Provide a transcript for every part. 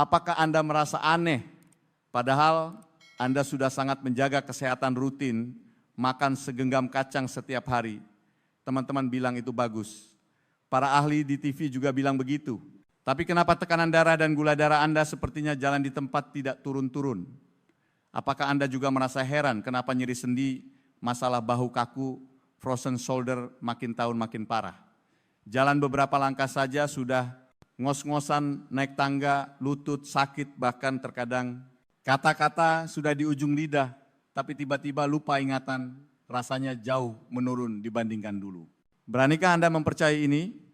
Apakah Anda merasa aneh, padahal Anda sudah sangat menjaga kesehatan rutin, makan segenggam kacang setiap hari? Teman-teman bilang itu bagus. Para ahli di TV juga bilang begitu. Tapi kenapa tekanan darah dan gula darah Anda sepertinya jalan di tempat tidak turun-turun? Apakah Anda juga merasa heran kenapa nyeri sendi, masalah bahu kaku, frozen shoulder makin tahun makin parah? Jalan beberapa langkah saja sudah ngos-ngosan, naik tangga, lutut sakit, bahkan terkadang kata-kata sudah di ujung lidah, tapi tiba-tiba lupa ingatan, rasanya jauh menurun dibandingkan dulu. Beranikah Anda mempercayai ini?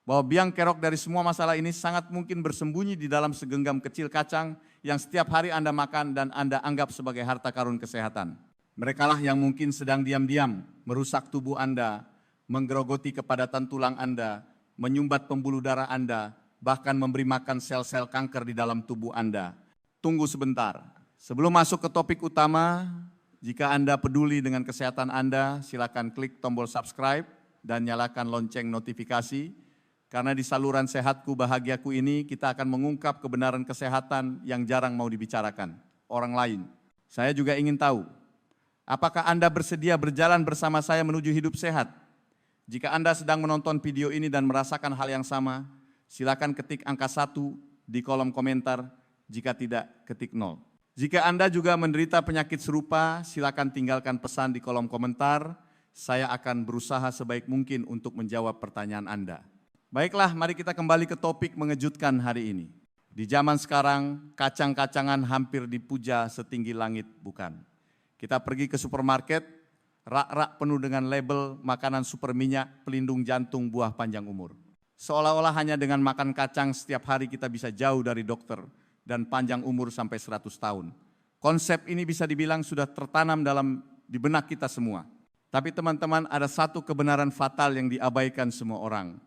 Bahwa biang kerok dari semua masalah ini sangat mungkin bersembunyi di dalam segenggam kecil kacang yang setiap hari Anda makan dan Anda anggap sebagai harta karun kesehatan. Merekalah yang mungkin sedang diam-diam merusak tubuh Anda, menggerogoti kepadatan tulang Anda, menyumbat pembuluh darah Anda, bahkan memberi makan sel-sel kanker di dalam tubuh Anda. Tunggu sebentar, sebelum masuk ke topik utama, jika Anda peduli dengan kesehatan Anda, silakan klik tombol subscribe dan nyalakan lonceng notifikasi. Karena di saluran Sehatku Bahagiaku ini kita akan mengungkap kebenaran kesehatan yang jarang mau dibicarakan orang lain. Saya juga ingin tahu, apakah Anda bersedia berjalan bersama saya menuju hidup sehat? Jika Anda sedang menonton video ini dan merasakan hal yang sama, silakan ketik angka 1 di kolom komentar, jika tidak ketik 0. Jika Anda juga menderita penyakit serupa, silakan tinggalkan pesan di kolom komentar, saya akan berusaha sebaik mungkin untuk menjawab pertanyaan Anda. Baiklah, mari kita kembali ke topik mengejutkan hari ini. Di zaman sekarang, kacang-kacangan hampir dipuja setinggi langit, bukan? Kita pergi ke supermarket, rak-rak penuh dengan label makanan super minyak, pelindung jantung, buah panjang umur. Seolah-olah hanya dengan makan kacang setiap hari kita bisa jauh dari dokter dan panjang umur sampai 100 tahun. Konsep ini bisa dibilang sudah tertanam di benak kita semua. Tapi teman-teman, ada satu kebenaran fatal yang diabaikan semua orang,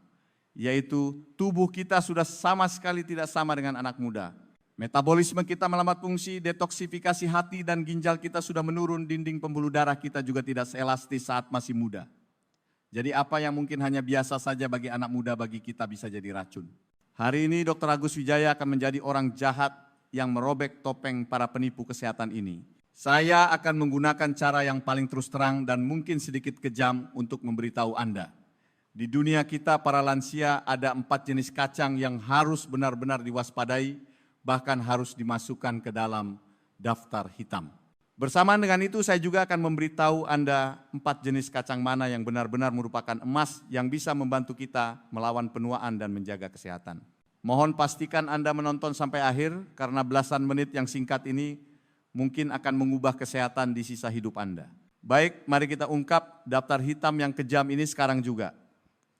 yaitu tubuh kita sudah sama sekali tidak sama dengan anak muda. Metabolisme kita melambat fungsi, detoksifikasi hati dan ginjal kita sudah menurun, dinding pembuluh darah kita juga tidak seelastis saat masih muda. Jadi apa yang mungkin hanya biasa saja bagi anak muda, bagi kita bisa jadi racun. Hari ini Dr. Agus Wijaya akan menjadi orang jahat yang merobek topeng para penipu kesehatan ini. Saya akan menggunakan cara yang paling terus terang dan mungkin sedikit kejam untuk memberitahu Anda. Di dunia kita para lansia ada 4 jenis kacang yang harus benar-benar diwaspadai, bahkan harus dimasukkan ke dalam daftar hitam. Bersamaan dengan itu saya juga akan memberitahu Anda 4 jenis kacang mana yang benar-benar merupakan emas yang bisa membantu kita melawan penuaan dan menjaga kesehatan. Mohon pastikan Anda menonton sampai akhir karena belasan menit yang singkat ini mungkin akan mengubah kesehatan di sisa hidup Anda. Baik, mari kita ungkap daftar hitam yang kejam ini sekarang juga.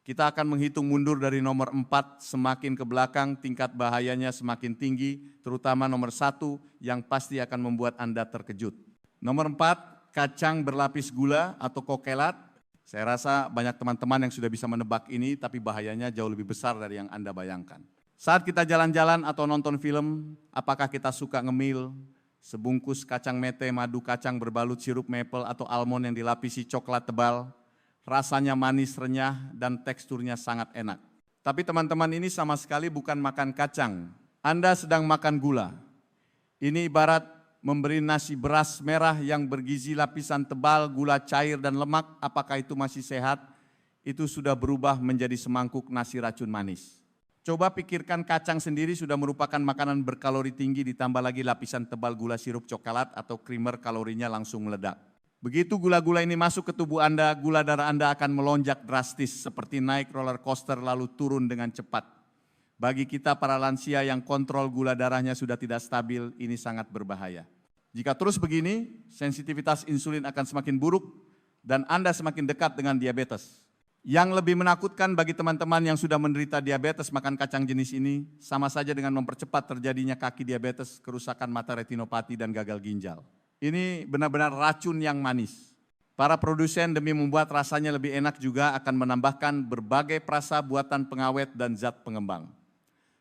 Kita akan menghitung mundur dari nomor 4, semakin ke belakang tingkat bahayanya semakin tinggi, terutama nomor 1 yang pasti akan membuat Anda terkejut. Nomor 4, kacang berlapis gula atau kokelat. Saya rasa banyak teman-teman yang sudah bisa menebak ini, tapi bahayanya jauh lebih besar dari yang Anda bayangkan. Saat kita jalan-jalan atau nonton film, apakah kita suka ngemil sebungkus kacang mete, madu kacang berbalut sirup maple atau almond yang dilapisi coklat tebal? Rasanya manis, renyah, dan teksturnya sangat enak. Tapi teman-teman, ini sama sekali bukan makan kacang. Anda sedang makan gula. Ini ibarat memberi nasi beras merah yang bergizi lapisan tebal, gula cair dan lemak. Apakah itu masih sehat? Itu sudah berubah menjadi semangkuk nasi racun manis. Coba pikirkan, kacang sendiri sudah merupakan makanan berkalori tinggi, ditambah lagi lapisan tebal gula sirup coklat atau creamer, kalorinya langsung meledak. Begitu gula-gula ini masuk ke tubuh Anda, gula darah Anda akan melonjak drastis seperti naik roller coaster lalu turun dengan cepat. Bagi kita para lansia yang kontrol gula darahnya sudah tidak stabil, ini sangat berbahaya. Jika terus begini, sensitivitas insulin akan semakin buruk dan Anda semakin dekat dengan diabetes. Yang lebih menakutkan bagi teman-teman yang sudah menderita diabetes, makan kacang jenis ini sama saja dengan mempercepat terjadinya kaki diabetes, kerusakan mata retinopati dan gagal ginjal. Ini benar-benar racun yang manis. Para produsen demi membuat rasanya lebih enak juga akan menambahkan berbagai perasa buatan pengawet dan zat pengembang.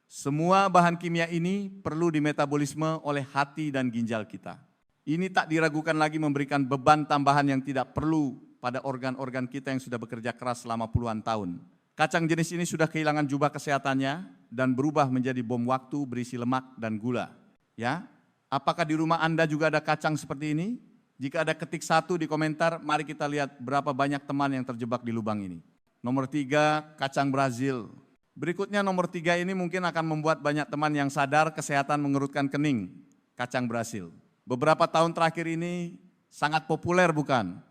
Semua bahan kimia ini perlu dimetabolisme oleh hati dan ginjal kita. Ini tak diragukan lagi memberikan beban tambahan yang tidak perlu pada organ-organ kita yang sudah bekerja keras selama puluhan tahun. Kacang jenis ini sudah kehilangan jubah kesehatannya dan berubah menjadi bom waktu berisi lemak dan gula. Ya, apakah di rumah Anda juga ada kacang seperti ini? Jika ada, ketik 1 di komentar, mari kita lihat berapa banyak teman yang terjebak di lubang ini. Nomor 3, kacang Brazil. Berikutnya nomor 3 ini mungkin akan membuat banyak teman yang sadar kesehatan mengerutkan kening, kacang Brazil. Beberapa tahun terakhir ini sangat populer bukan?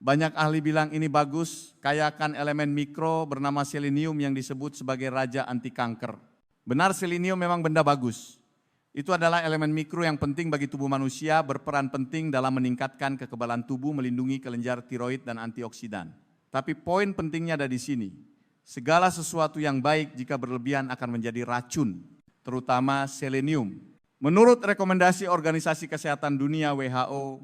Banyak ahli bilang ini bagus, kaya akan elemen mikro bernama selenium yang disebut sebagai raja anti kanker. Benar, selenium memang benda bagus. Itu adalah elemen mikro yang penting bagi tubuh manusia, berperan penting dalam meningkatkan kekebalan tubuh, melindungi kelenjar tiroid dan antioksidan. Tapi poin pentingnya ada di sini. Segala sesuatu yang baik jika berlebihan akan menjadi racun, terutama selenium. Menurut rekomendasi Organisasi Kesehatan Dunia WHO,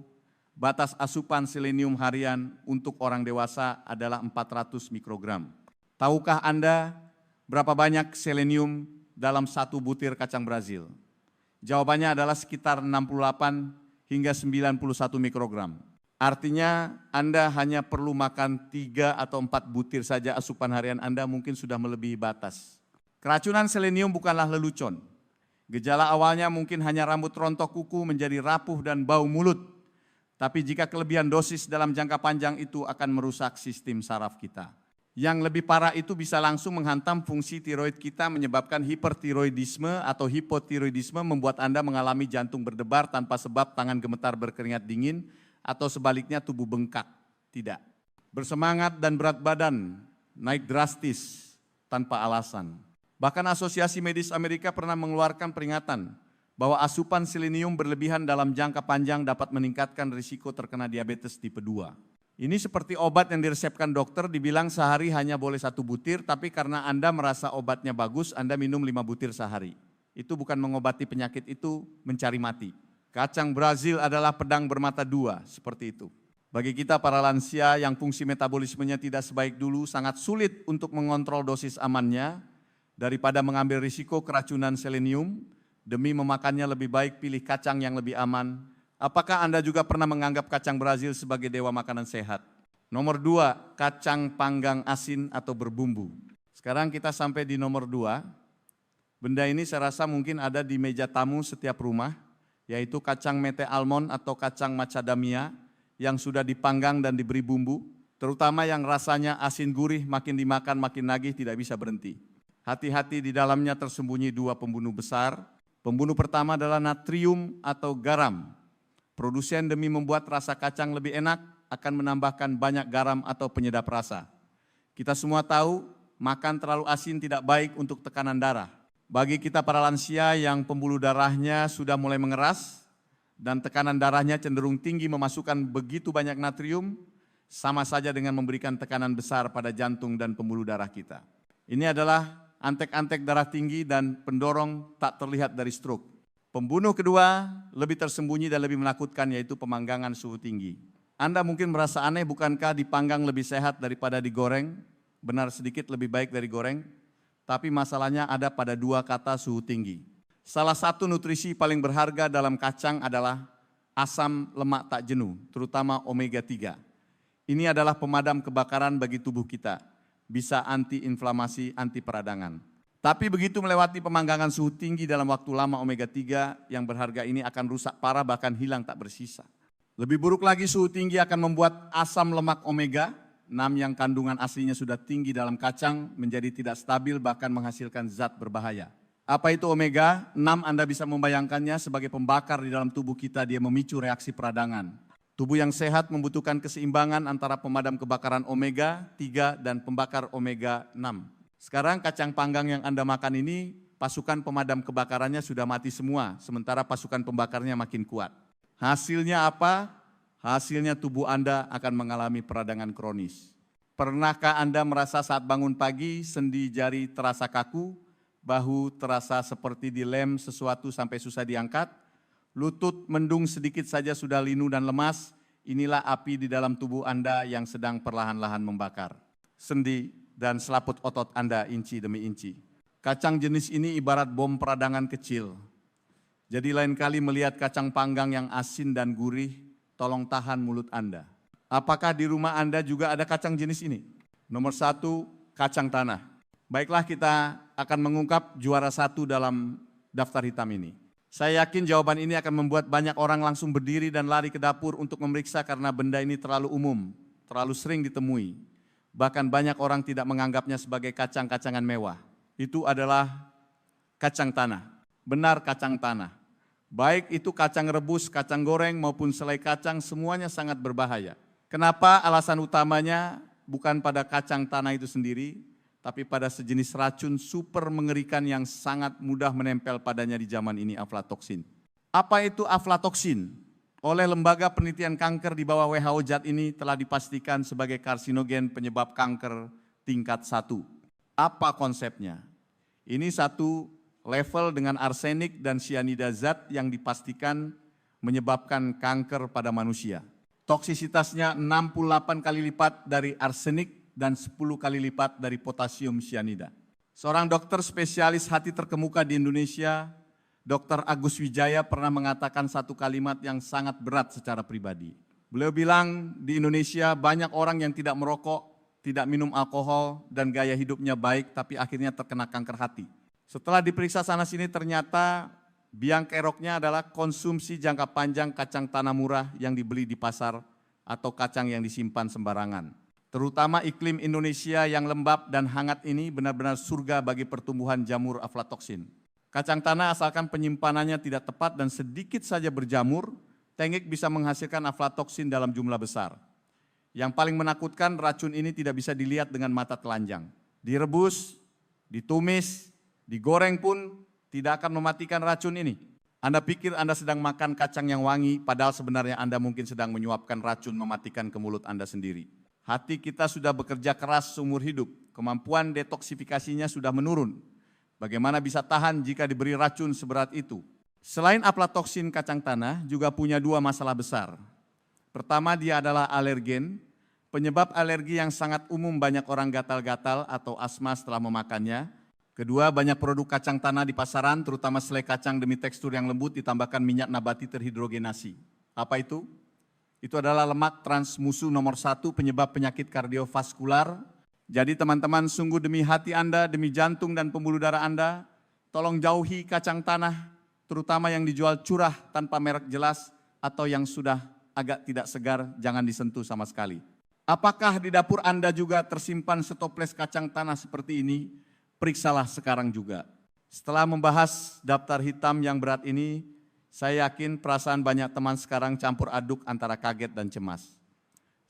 batas asupan selenium harian untuk orang dewasa adalah 400 mikrogram. Tahukah Anda berapa banyak selenium dalam 1 butir kacang Brazil? Jawabannya adalah sekitar 68 hingga 91 mikrogram. Artinya Anda hanya perlu makan 3 atau 4 butir saja, asupan harian Anda mungkin sudah melebihi batas. Keracunan selenium bukanlah lelucon. Gejala awalnya mungkin hanya rambut rontok kuku, menjadi rapuh dan bau mulut. Tapi jika kelebihan dosis dalam jangka panjang itu akan merusak sistem saraf kita. Yang lebih parah itu bisa langsung menghantam fungsi tiroid kita, menyebabkan hipertiroidisme atau hipotiroidisme, membuat Anda mengalami jantung berdebar tanpa sebab, tangan gemetar berkeringat dingin, atau sebaliknya tubuh bengkak. Tidak. Bersemangat dan berat badan naik drastis tanpa alasan. Bahkan Asosiasi Medis Amerika pernah mengeluarkan peringatan bahwa asupan selenium berlebihan dalam jangka panjang dapat meningkatkan risiko terkena diabetes tipe 2. Ini seperti obat yang diresepkan dokter, dibilang sehari hanya boleh 1 butir, tapi karena Anda merasa obatnya bagus, Anda minum 5 butir sehari. Itu bukan mengobati penyakit, itu mencari mati. Kacang Brazil adalah pedang bermata 2, seperti itu. Bagi kita para lansia yang fungsi metabolismenya tidak sebaik dulu, sangat sulit untuk mengontrol dosis amannya. Daripada mengambil risiko keracunan selenium, demi memakannya lebih baik pilih kacang yang lebih aman. Apakah Anda juga pernah menganggap kacang Brazil sebagai dewa makanan sehat? Nomor 2, kacang panggang asin atau berbumbu. Sekarang kita sampai di nomor 2. Benda ini saya rasa mungkin ada di meja tamu setiap rumah, yaitu kacang mete almond atau kacang macadamia yang sudah dipanggang dan diberi bumbu, terutama yang rasanya asin gurih, makin dimakan makin nagih, tidak bisa berhenti. Hati-hati, di dalamnya tersembunyi 2 pembunuh besar. Pembunuh pertama adalah natrium atau garam. Produsen demi membuat rasa kacang lebih enak akan menambahkan banyak garam atau penyedap rasa. Kita semua tahu makan terlalu asin tidak baik untuk tekanan darah. Bagi kita para lansia yang pembuluh darahnya sudah mulai mengeras dan tekanan darahnya cenderung tinggi, memasukkan begitu banyak natrium sama saja dengan memberikan tekanan besar pada jantung dan pembuluh darah kita. Ini adalah antek-antek darah tinggi dan pendorong tak terlihat dari stroke. Pembunuh kedua lebih tersembunyi dan lebih menakutkan, yaitu pemanggangan suhu tinggi. Anda mungkin merasa aneh, bukankah dipanggang lebih sehat daripada digoreng? Benar, sedikit lebih baik dari goreng, tapi masalahnya ada pada 2 kata suhu tinggi. Salah satu nutrisi paling berharga dalam kacang adalah asam lemak tak jenuh, terutama omega 3. Ini adalah pemadam kebakaran bagi tubuh kita, bisa anti-inflamasi, anti peradangan. Tapi begitu melewati pemanggangan suhu tinggi dalam waktu lama, omega 3 yang berharga ini akan rusak parah, bahkan hilang tak bersisa. Lebih buruk lagi, suhu tinggi akan membuat asam lemak omega 6 yang kandungan aslinya sudah tinggi dalam kacang menjadi tidak stabil, bahkan menghasilkan zat berbahaya. Apa itu omega 6? Anda bisa membayangkannya sebagai pembakar di dalam tubuh kita, dia memicu reaksi peradangan. Tubuh yang sehat membutuhkan keseimbangan antara pemadam kebakaran omega 3 dan pembakar omega 6. Sekarang kacang panggang yang Anda makan ini, pasukan pemadam kebakarannya sudah mati semua, sementara pasukan pembakarnya makin kuat. Hasilnya apa? Hasilnya tubuh Anda akan mengalami peradangan kronis. Pernahkah Anda merasa saat bangun pagi, sendi jari terasa kaku, bahu terasa seperti dilem sesuatu sampai susah diangkat, lutut mendung sedikit saja sudah linu dan lemas? Inilah api di dalam tubuh Anda yang sedang perlahan-lahan membakar sendi dan selaput otot Anda inci demi inci. Kacang jenis ini ibarat bom peradangan kecil. Jadi lain kali melihat kacang panggang yang asin dan gurih, tolong tahan mulut Anda. Apakah di rumah Anda juga ada kacang jenis ini? Nomor 1, kacang tanah. Baiklah, kita akan mengungkap juara 1 dalam daftar hitam ini. Saya yakin jawaban ini akan membuat banyak orang langsung berdiri dan lari ke dapur untuk memeriksa karena benda ini terlalu umum, terlalu sering ditemui. Bahkan banyak orang tidak menganggapnya sebagai kacang-kacangan mewah. Itu adalah kacang tanah. Benar, kacang tanah. Baik itu kacang rebus, kacang goreng maupun selai kacang, semuanya sangat berbahaya. Kenapa? Alasan utamanya bukan pada kacang tanah itu sendiri, tapi pada sejenis racun super mengerikan yang sangat mudah menempel padanya di zaman ini, aflatoksin. Apa itu aflatoksin? Oleh Lembaga Penelitian Kanker di bawah WHO zat ini telah dipastikan sebagai karsinogen penyebab kanker tingkat 1. Apa konsepnya? Ini satu level dengan arsenik dan cyanida zat yang dipastikan menyebabkan kanker pada manusia. Toksisitasnya 68 kali lipat dari arsenik dan 10 kali lipat dari potasium cyanida. Seorang dokter spesialis hati terkemuka di Indonesia, Dr. Agus Wijaya, pernah mengatakan satu kalimat yang sangat berat secara pribadi. Beliau bilang di Indonesia banyak orang yang tidak merokok, tidak minum alkohol, dan gaya hidupnya baik, tapi akhirnya terkena kanker hati. Setelah diperiksa sana-sini ternyata biang keroknya adalah konsumsi jangka panjang kacang tanah murah yang dibeli di pasar atau kacang yang disimpan sembarangan. Terutama iklim Indonesia yang lembab dan hangat ini benar-benar surga bagi pertumbuhan jamur aflatoksin. Kacang tanah asalkan penyimpanannya tidak tepat dan sedikit saja berjamur, tengik bisa menghasilkan aflatoksin dalam jumlah besar. Yang paling menakutkan, racun ini tidak bisa dilihat dengan mata telanjang. Direbus, ditumis, digoreng pun tidak akan mematikan racun ini. Anda pikir Anda sedang makan kacang yang wangi, padahal sebenarnya Anda mungkin sedang menyuapkan racun mematikan ke mulut Anda sendiri. Hati kita sudah bekerja keras seumur hidup, kemampuan detoksifikasinya sudah menurun. Bagaimana bisa tahan jika diberi racun seberat itu? Selain aflatoksin, kacang tanah juga punya 2 masalah besar. Pertama, dia adalah alergen, penyebab alergi yang sangat umum, banyak orang gatal-gatal atau asma setelah memakannya. Kedua, banyak produk kacang tanah di pasaran, terutama selai kacang demi tekstur yang lembut ditambahkan minyak nabati terhidrogenasi. Apa itu? Itu adalah lemak trans musuh nomor 1 penyebab penyakit kardiovaskular. Jadi teman-teman, sungguh demi hati Anda, demi jantung dan pembuluh darah Anda, tolong jauhi kacang tanah, terutama yang dijual curah tanpa merek jelas atau yang sudah agak tidak segar, jangan disentuh sama sekali. Apakah di dapur Anda juga tersimpan setoples kacang tanah seperti ini? Periksalah sekarang juga. Setelah membahas daftar hitam yang berat ini, saya yakin perasaan banyak teman sekarang campur aduk antara kaget dan cemas.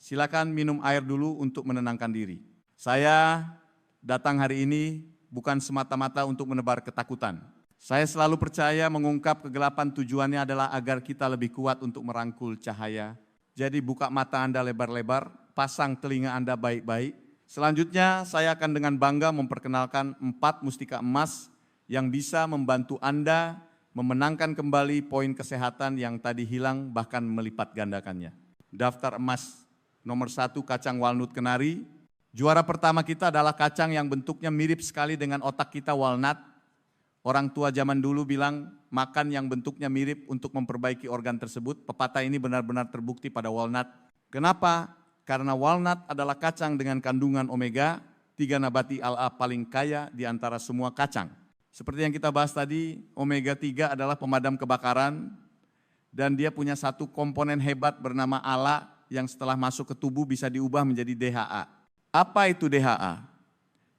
Silakan minum air dulu untuk menenangkan diri. Saya datang hari ini bukan semata-mata untuk menebar ketakutan. Saya selalu percaya mengungkap kegelapan tujuannya adalah agar kita lebih kuat untuk merangkul cahaya. Jadi buka mata Anda lebar-lebar, pasang telinga Anda baik-baik. Selanjutnya saya akan dengan bangga memperkenalkan 4 mustika emas yang bisa membantu Anda memenangkan kembali poin kesehatan yang tadi hilang, bahkan melipat gandakannya. Daftar emas nomor 1, kacang walnut kenari. Juara pertama kita adalah kacang yang bentuknya mirip sekali dengan otak kita, walnut. Orang tua zaman dulu bilang makan yang bentuknya mirip untuk memperbaiki organ tersebut. Pepatah ini benar-benar terbukti pada walnut. Kenapa? Karena walnut adalah kacang dengan kandungan omega 3 nabati ALA paling kaya di antara semua kacang. Seperti yang kita bahas tadi, omega 3 adalah pemadam kebakaran dan dia punya satu komponen hebat bernama ALA yang setelah masuk ke tubuh bisa diubah menjadi DHA. Apa itu DHA?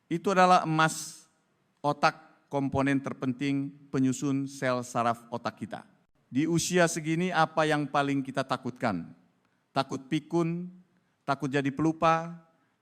Itu adalah emas otak, komponen terpenting penyusun sel saraf otak kita. Di usia segini apa yang paling kita takutkan? Takut pikun, takut jadi pelupa,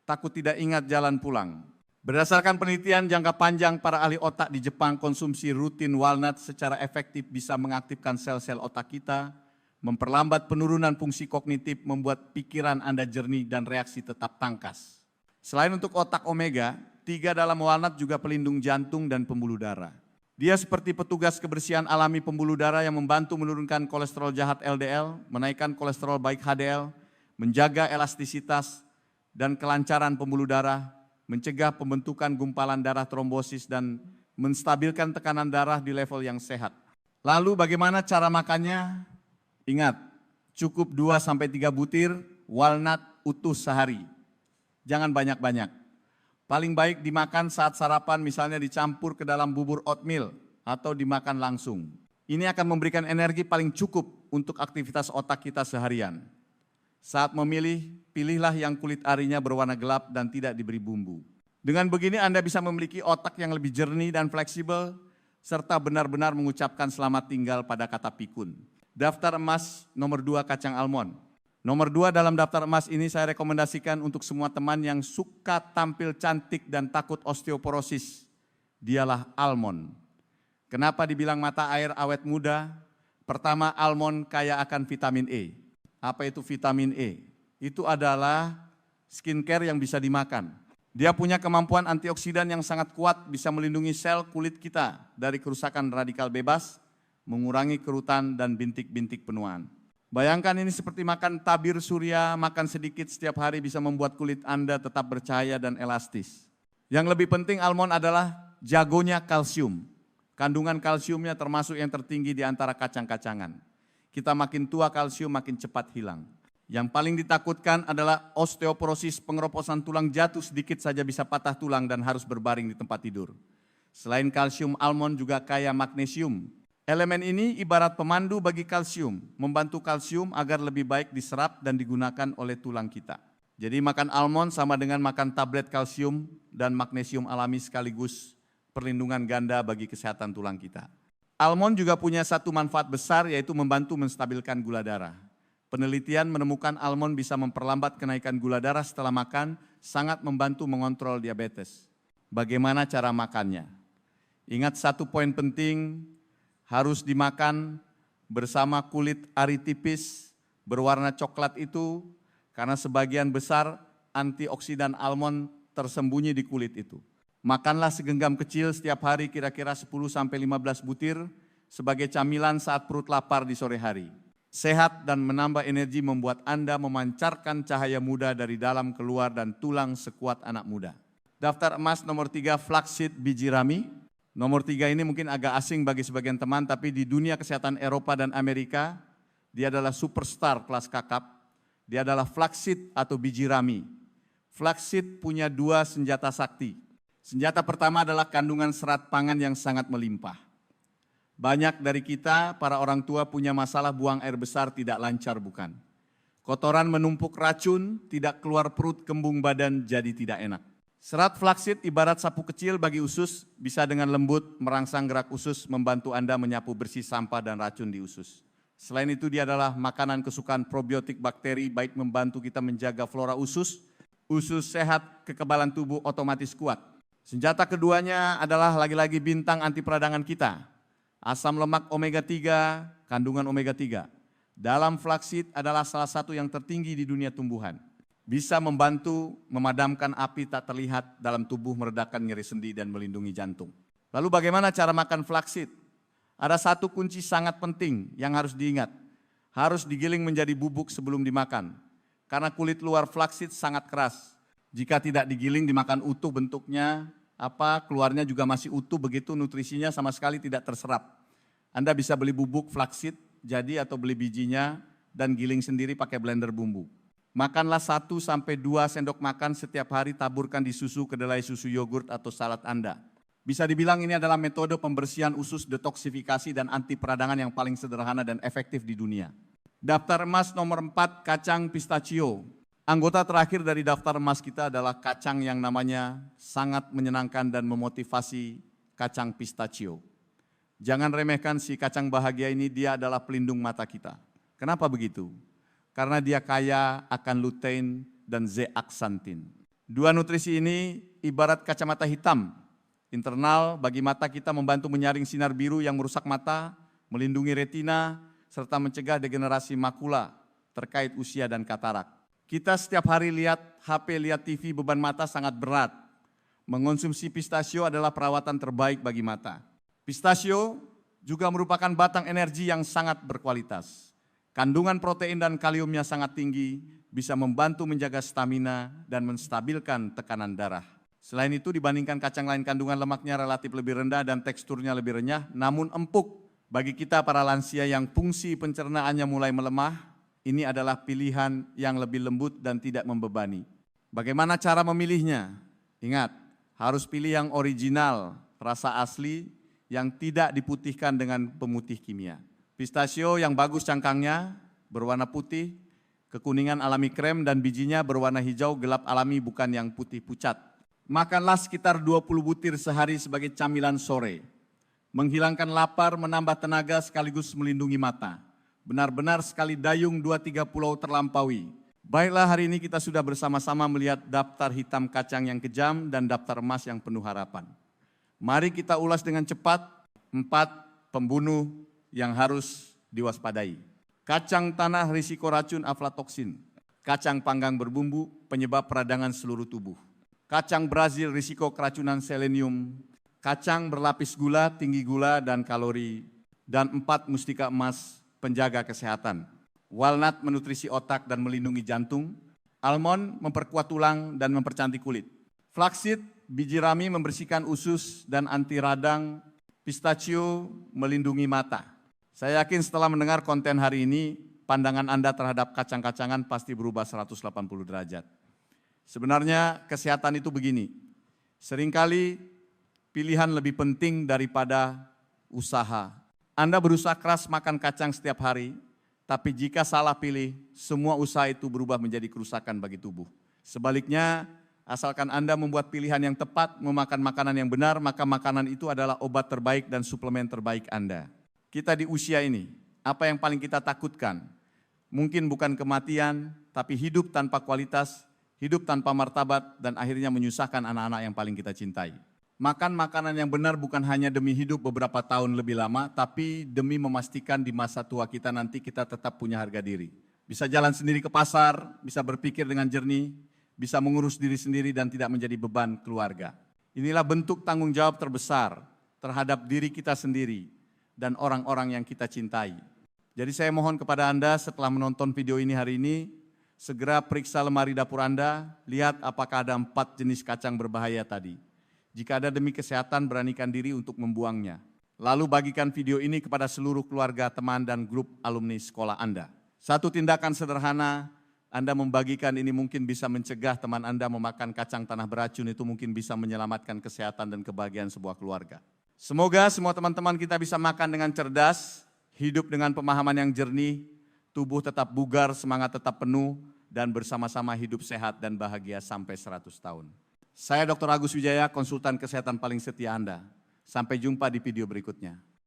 takut tidak ingat jalan pulang. Berdasarkan penelitian jangka panjang para ahli otak di Jepang, konsumsi rutin walnut secara efektif bisa mengaktifkan sel-sel otak kita, memperlambat penurunan fungsi kognitif, membuat pikiran Anda jernih dan reaksi tetap tangkas. Selain untuk otak omega, 3 dalam walnut juga pelindung jantung dan pembuluh darah. Dia seperti petugas kebersihan alami pembuluh darah yang membantu menurunkan kolesterol jahat LDL, menaikkan kolesterol baik HDL, menjaga elastisitas dan kelancaran pembuluh darah, mencegah pembentukan gumpalan darah trombosis dan menstabilkan tekanan darah di level yang sehat. Lalu bagaimana cara makannya? Ingat, cukup 2-3 butir walnut utuh sehari. Jangan banyak-banyak. Paling baik dimakan saat sarapan, misalnya dicampur ke dalam bubur oatmeal atau dimakan langsung. Ini akan memberikan energi paling cukup untuk aktivitas otak kita seharian. Saat memilih, pilihlah yang kulit arinya berwarna gelap dan tidak diberi bumbu. Dengan begini Anda bisa memiliki otak yang lebih jernih dan fleksibel, serta benar-benar mengucapkan selamat tinggal pada kata pikun. Daftar emas nomor 2 kacang almond. Nomor 2 dalam daftar emas ini saya rekomendasikan untuk semua teman yang suka tampil cantik dan takut osteoporosis. Dialah almond. Kenapa dibilang mata air awet muda? Pertama, almond kaya akan vitamin E. Apa itu vitamin E? Itu adalah skincare yang bisa dimakan. Dia punya kemampuan antioksidan yang sangat kuat, bisa melindungi sel kulit kita dari kerusakan radikal bebas, mengurangi kerutan dan bintik-bintik penuaan. Bayangkan ini seperti makan tabir surya, makan sedikit setiap hari bisa membuat kulit Anda tetap bercahaya dan elastis. Yang lebih penting almond adalah jagonya kalsium. Kandungan kalsiumnya termasuk yang tertinggi di antara kacang-kacangan. Kita makin tua kalsium makin cepat hilang. Yang paling ditakutkan adalah osteoporosis, pengeroposan tulang jatuh sedikit saja bisa patah tulang dan harus berbaring di tempat tidur. Selain kalsium, almond juga kaya magnesium. Elemen ini ibarat pemandu bagi kalsium, membantu kalsium agar lebih baik diserap dan digunakan oleh tulang kita. Jadi makan almond sama dengan makan tablet kalsium dan magnesium alami sekaligus perlindungan ganda bagi kesehatan tulang kita. Almond juga punya satu manfaat besar yaitu membantu menstabilkan gula darah. Penelitian menemukan almond bisa memperlambat kenaikan gula darah setelah makan, sangat membantu mengontrol diabetes. Bagaimana cara makannya? Ingat satu poin penting, harus dimakan bersama kulit ari tipis berwarna coklat itu karena sebagian besar antioksidan almond tersembunyi di kulit itu. Makanlah segenggam kecil setiap hari kira-kira 10-15 butir sebagai camilan saat perut lapar di sore hari. Sehat dan menambah energi membuat Anda memancarkan cahaya muda dari dalam keluar dan tulang sekuat anak muda. Daftar emas nomor 3 flaxseed biji rami. Nomor 3 ini mungkin agak asing bagi sebagian teman, tapi di dunia kesehatan Eropa dan Amerika, dia adalah superstar kelas kakap. Dia adalah flaxseed atau biji rami. Flaxseed punya 2 senjata sakti. Senjata pertama adalah kandungan serat pangan yang sangat melimpah. Banyak dari kita, para orang tua punya masalah buang air besar tidak lancar bukan? Kotoran menumpuk racun, tidak keluar perut, kembung badan, jadi tidak enak. Serat flaxseed ibarat sapu kecil bagi usus, bisa dengan lembut merangsang gerak usus, membantu Anda menyapu bersih sampah dan racun di usus. Selain itu dia adalah makanan kesukaan probiotik bakteri, baik membantu kita menjaga flora usus sehat, kekebalan tubuh otomatis kuat. Senjata keduanya adalah lagi-lagi bintang anti peradangan kita. Asam lemak omega 3, kandungan omega 3. Dalam flaxseed adalah salah satu yang tertinggi di dunia tumbuhan. Bisa membantu memadamkan api tak terlihat dalam tubuh, meredakan nyeri sendi dan melindungi jantung. Lalu bagaimana cara makan flaxseed? Ada satu kunci sangat penting yang harus diingat. Harus digiling menjadi bubuk sebelum dimakan. Karena kulit luar flaxseed sangat keras. Jika tidak digiling dimakan utuh bentuknya, keluarnya juga masih utuh begitu, nutrisinya sama sekali tidak terserap. Anda bisa beli bubuk flaxseed jadi atau beli bijinya dan giling sendiri pakai blender bumbu. Makanlah 1-2 sendok makan setiap hari, taburkan di susu, kedelai, susu yogurt atau salad Anda. Bisa dibilang ini adalah metode pembersihan usus, detoksifikasi dan anti peradangan yang paling sederhana dan efektif di dunia. Daftar emas nomor 4 kacang pistachio. Anggota terakhir dari daftar emas kita adalah kacang yang namanya sangat menyenangkan dan memotivasi, kacang pistachio. Jangan remehkan si kacang bahagia ini, dia adalah pelindung mata kita. Kenapa begitu? Karena dia kaya akan lutein dan zeaxanthin. 2 nutrisi ini ibarat kacamata hitam. Internal bagi mata kita membantu menyaring sinar biru yang merusak mata, melindungi retina, serta mencegah degenerasi makula terkait usia dan katarak. Kita setiap hari lihat HP, lihat TV, beban mata sangat berat. Mengonsumsi pistachio adalah perawatan terbaik bagi mata. Pistachio juga merupakan batang energi yang sangat berkualitas. Kandungan protein dan kaliumnya sangat tinggi, bisa membantu menjaga stamina dan menstabilkan tekanan darah. Selain itu dibandingkan kacang lain kandungan lemaknya relatif lebih rendah dan teksturnya lebih renyah, namun empuk. Bagi kita para lansia yang fungsi pencernaannya mulai melemah, ini adalah pilihan yang lebih lembut dan tidak membebani. Bagaimana cara memilihnya? Ingat, Harus pilih yang original, rasa asli, yang tidak diputihkan dengan pemutih kimia. Pistachio yang bagus cangkangnya, berwarna putih, kekuningan alami krem dan bijinya berwarna hijau gelap alami bukan yang putih pucat. Makanlah sekitar 20 butir sehari sebagai camilan sore. Menghilangkan lapar, menambah tenaga sekaligus melindungi mata. Benar-benar sekali dayung 2-3 pulau terlampaui. Baiklah, hari ini kita sudah bersama-sama melihat daftar hitam kacang yang kejam dan daftar emas yang penuh harapan. Mari kita ulas dengan cepat 4 pembunuh yang harus diwaspadai. Kacang tanah risiko racun aflatoksin. Kacang panggang berbumbu penyebab peradangan seluruh tubuh. Kacang Brazil risiko keracunan selenium. Kacang berlapis gula, tinggi gula dan kalori. Dan 4 mustika emas penjaga kesehatan. Walnut menutrisi otak dan melindungi jantung. Almond memperkuat tulang dan mempercantik kulit. Flaxseed, biji rami membersihkan usus dan anti radang. Pistachio melindungi mata. Saya yakin setelah mendengar konten hari ini, pandangan Anda terhadap kacang-kacangan pasti berubah 180 derajat. Sebenarnya kesehatan itu begini, seringkali pilihan lebih penting daripada usaha. Anda berusaha keras makan kacang setiap hari, tapi jika salah pilih, semua usaha itu berubah menjadi kerusakan bagi tubuh. Sebaliknya, asalkan Anda membuat pilihan yang tepat, memakan makanan yang benar, maka makanan itu adalah obat terbaik dan suplemen terbaik Anda. Kita di usia ini, apa yang paling kita takutkan? Mungkin bukan kematian, tapi hidup tanpa kualitas, hidup tanpa martabat, dan akhirnya menyusahkan anak-anak yang paling kita cintai. Makan makanan yang benar bukan hanya demi hidup beberapa tahun lebih lama, tapi demi memastikan di masa tua kita nanti kita tetap punya harga diri. Bisa jalan sendiri ke pasar, bisa berpikir dengan jernih, bisa mengurus diri sendiri dan tidak menjadi beban keluarga. Inilah bentuk tanggung jawab terbesar terhadap diri kita sendiri dan orang-orang yang kita cintai. Jadi saya mohon kepada Anda setelah menonton video ini hari ini, segera periksa lemari dapur Anda, lihat apakah ada 4 jenis kacang berbahaya tadi. Jika ada demi kesehatan, beranikan diri untuk membuangnya. Lalu bagikan video ini kepada seluruh keluarga, teman, dan grup alumni sekolah Anda. Satu tindakan sederhana, Anda membagikan ini mungkin bisa mencegah teman Anda memakan kacang tanah beracun, itu mungkin bisa menyelamatkan kesehatan dan kebahagiaan sebuah keluarga. Semoga semua teman-teman kita bisa makan dengan cerdas, hidup dengan pemahaman yang jernih, tubuh tetap bugar, semangat tetap penuh, dan bersama-sama hidup sehat dan bahagia sampai 100 tahun. Saya Dr. Agus Wijaya, konsultan kesehatan paling setia Anda. Sampai jumpa di video berikutnya.